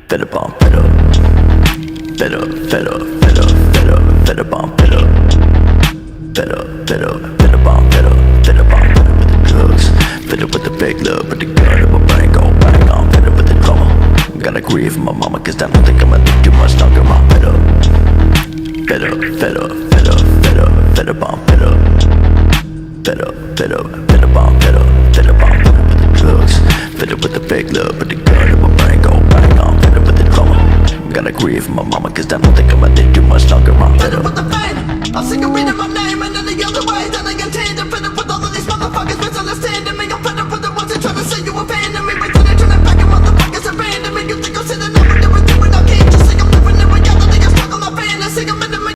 Fed up on fed up. Fed up, fed up, fed up, fed up, fed up on fed up. Fed up, fed up, fed up on fed up. Fed up on fed up with the drugs. Fed up with the fake love, but the gun in my brain go bang on. Fed up with the drama. Gotta grieve for my mama, cause I don't think I'ma live too much longer. I'm fed up. Fed up, fed up, fed up, fed up, fed up on fed up. Fed up, fed up, fed up on fed up. Fed up on fed up with the drugs. Fed up with the fake love, but the gun in my brain go bang on. Fed up with the drama. Gotta grieve for my mama, cause I don't think I'ma live too much longer. I'm fed up with the pain. I'm sick of reading my name and then the other way.